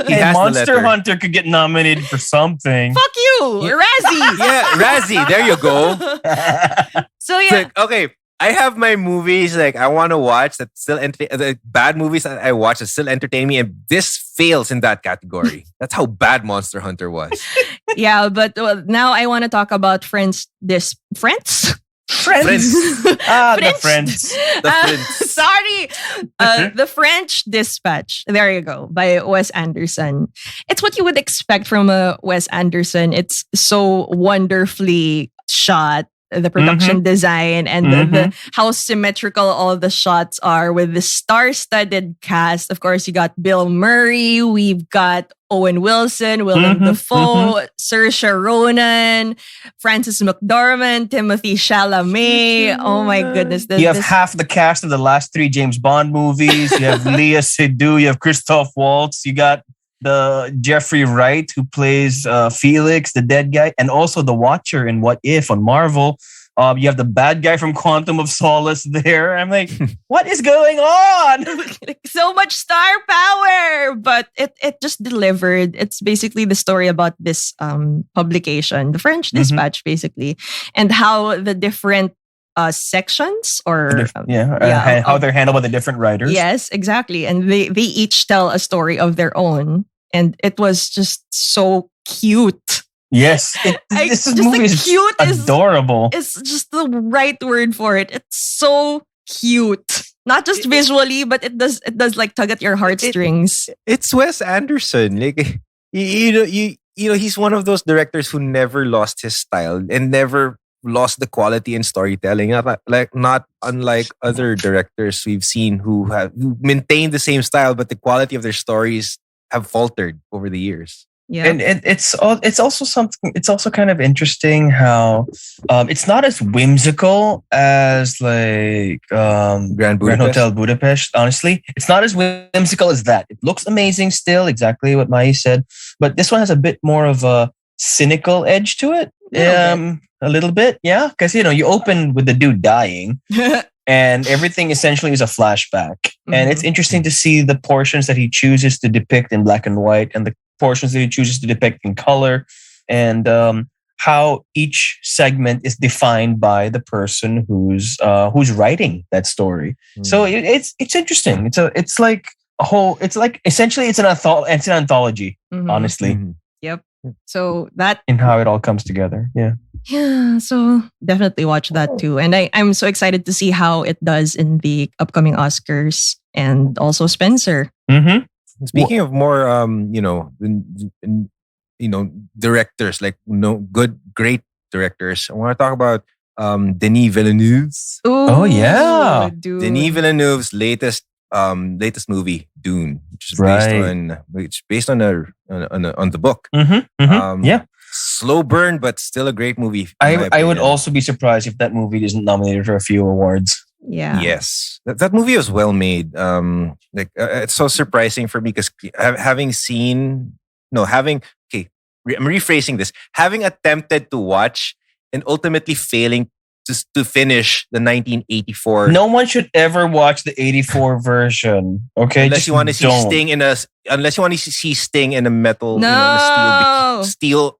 Monster Hunter could get nominated for something. Fuck you, Razzie. Yeah, Razzie. There you go. So yeah. Okay. I have my movies I want to watch that still the bad movies that I watch that still entertain me, and this fails in that category. That's how bad Monster Hunter was. Yeah, but now I want to talk about Friends. Friends. The Friends. Sorry. The French Dispatch. There you go. By Wes Anderson. It's what you would expect from a Wes Anderson. It's so wonderfully shot. The production design and the how symmetrical all the shots are with the star-studded cast. Of course, you got Bill Murray, we've got Owen Wilson, Willem Dafoe, Saoirse Ronan, Frances McDormand, Timothée Chalamet. Oh my goodness. You have half the cast of the last 3 James Bond movies. You have Léa Seydoux, you have Christoph Waltz, you got the Jeffrey Wright who plays Felix, the dead guy, and also the Watcher in What If on Marvel. You have the bad guy from Quantum of Solace there. I'm like, what is going on? So much star power, but it just delivered. It's basically the story about this publication, the French Dispatch, basically, and how the different sections or how they're handled by the different writers. Yes, exactly. And they each tell a story of their own. And it was just so cute. Yes. This movie is cute, adorable. It's just the right word for it. It's so cute. Not just visually, but it does tug at your heartstrings. It's Wes Anderson. He's one of those directors who never lost his style and never lost the quality in storytelling. Not unlike other directors we've seen who maintain the same style, but the quality of their stories have faltered over the years. Yeah, and it's also something. It's also kind of interesting how it's not as whimsical as Grand Hotel Budapest. Honestly, it's not as whimsical as that. It looks amazing still, exactly what Mai said, but this one has a bit more of a cynical edge to it. A little bit, yeah, because you open with the dude dying. And everything essentially is a flashback. And it's interesting to see the portions that he chooses to depict in black and white and the portions that he chooses to depict in color, and how each segment is defined by the person who's writing that story. So it's interesting. It's like essentially it's an anthology, honestly. Yep. So that in how it all comes together. Yeah, so definitely watch that too. And I'm so excited to see how it does in the upcoming Oscars, and also Spencer. Speaking of more, directors, great directors. I want to talk about Denis Villeneuve. Oh yeah, dude. Denis Villeneuve's latest movie, Dune, which is based on the book. Yeah. Slow burn, but still a great movie. I would also be surprised if that movie isn't nominated for a few awards. Yeah. Yes. That movie was well made. It's so surprising for me because I'm rephrasing this. Having attempted to watch and ultimately failing to finish the 1984. No one should ever watch the 84 version. Okay, unless you want to see Sting in a metal, No. steel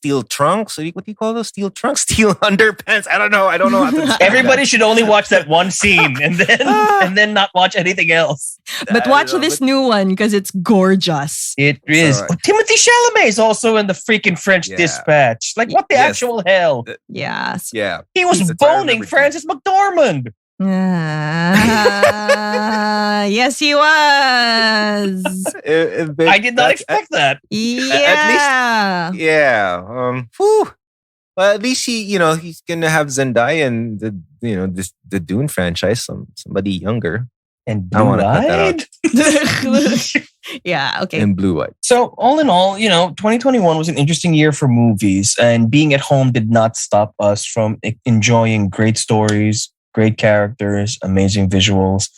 steel trunks. What do you call those? Steel trunks? Steel underpants? I don't know. How to describe Everybody should only watch that one scene and then not watch anything else. But watch this new one because it's gorgeous. It is. Alright. Oh, Timothy Chalamet is also in the freaking French Dispatch. Like, what the actual hell? Yes. Yeah. He was That's what I boning remember Frances McDormand. Yes, he was. I did not expect that. Yeah. Whew. Well, at least he's gonna have Zendaya and the Dune franchise. Somebody younger. And I want to cut that out. Yeah, okay. And blue-eyed. So all in all, 2021 was an interesting year for movies, and being at home did not stop us from enjoying great stories, great characters, amazing visuals.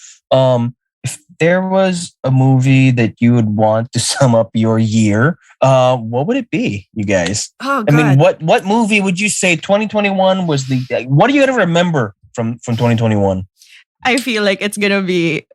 If there was a movie that you would want to sum up your year, what would it be, you guys? Oh, God. I mean, what movie would you say 2021 was what are you going to remember from 2021? I feel like it's gonna be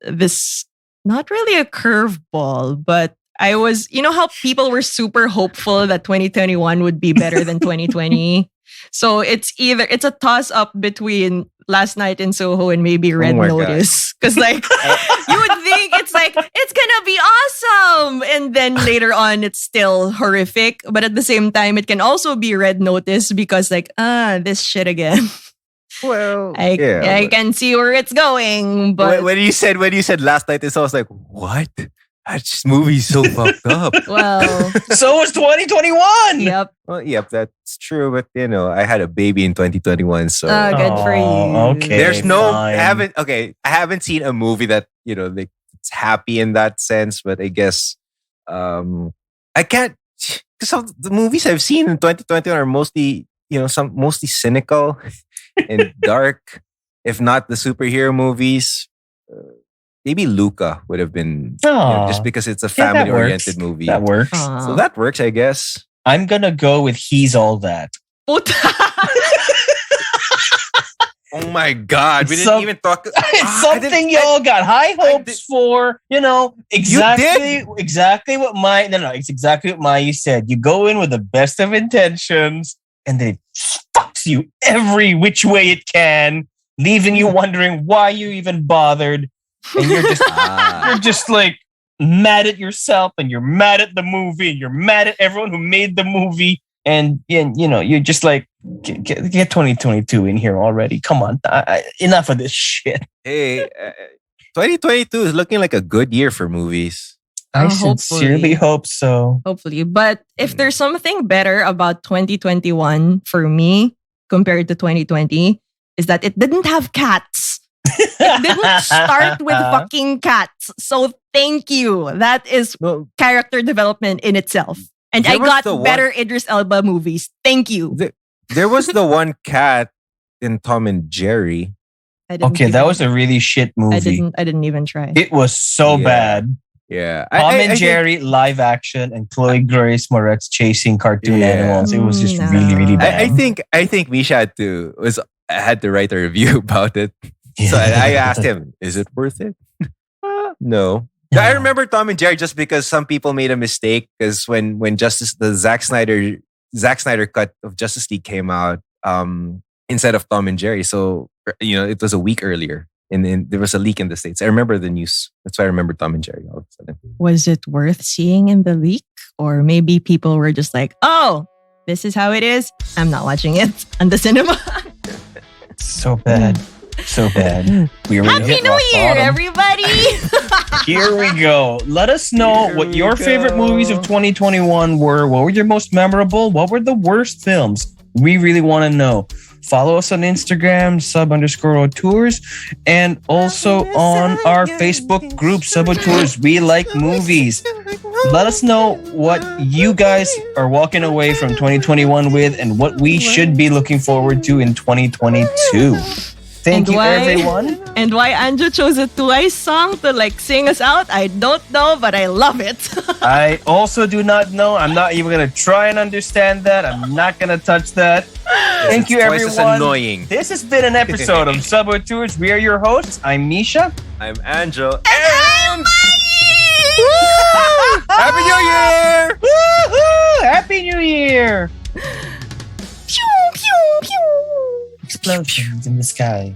this, not really a curveball, but I was, how people were super hopeful that 2021 would be better than 2020. So it's a toss up between Last Night in Soho and maybe Red Notice. Because you would think it's gonna be awesome. And then later on it's still horrific. But at the same time, it can also be Red Notice because this shit again. Well, I can see where it's going. But when you said Last Night in Soho, I was like, what? That movie's so fucked up. Well, so was 2021. Yep. Well, yep, that's true. But I had a baby in 2021, so good for you. Okay, there's fine. I haven't seen a movie that it's happy in that sense. But I guess I can't, because the movies I've seen in 2021 are mostly mostly cynical and dark. If not the superhero movies. Maybe Luca would have been just because it's a family-oriented movie. That works. Aww. So that works, I guess. I'm gonna go with He's All That. Oh my God! We didn't even talk. It's something y'all got high hopes for. Exactly what it's exactly what Maya said. You go in with the best of intentions, and then it fucks you every which way it can, leaving you wondering why you even bothered. And you're just you're just like mad at yourself, and you're mad at the movie, and you're mad at everyone who made the movie, and you're just like get 2022 in here already. Come on, enough of this shit. Hey, 2022 is looking like a good year for movies. I sincerely hope so. Hopefully, but if there's something better about 2021 for me compared to 2020, is that it didn't have cats. It didn't start with fucking cats. So thank you. That is character development in itself. And I got better Idris Elba movies. Thank you. There was the one cat in Tom and Jerry. That was a really shit movie. I didn't even try. It was so bad. Yeah. Tom and Jerry live action and Chloe Grace Moretz chasing cartoon animals. It was just really, really bad. I think Misha had to write a review about it. Yeah. So I asked him, is it worth it? No. I remember Tom and Jerry just because some people made a mistake, because when the Zack Snyder cut of Justice League came out instead of Tom and Jerry. So it was a week earlier. And there was a leak in the States. I remember the news. That's why I remember Tom and Jerry all of a sudden. Was it worth seeing in the leak? Or maybe people were just like, oh, this is how it is. I'm not watching it on the cinema. So bad. So bad. Happy New Year, everybody. Here we go. Let us know what your favorite movies of 2021 were. What were your most memorable? What were the worst films? We really want to know. Follow us on Instagram, sub_auteurs, and also on our Facebook group, Sub-Auteurs. We like movies. Let us know what you guys are walking away from 2021 with and what we should be looking forward to in 2022. Thank you, everyone. And why Anjo chose a Twice song to sing us out, I don't know, but I love it. I also do not know. I'm not even going to try and understand that. I'm not going to touch that. Thank you, everyone. Twice is annoying. This has been an episode of Sub-Auteurs. We are your hosts. I'm Misha. I'm Anjo. And I'm Mai! Happy New Year! Woohoo! Happy New Year! Pew, pew, pew. Explosions in the sky.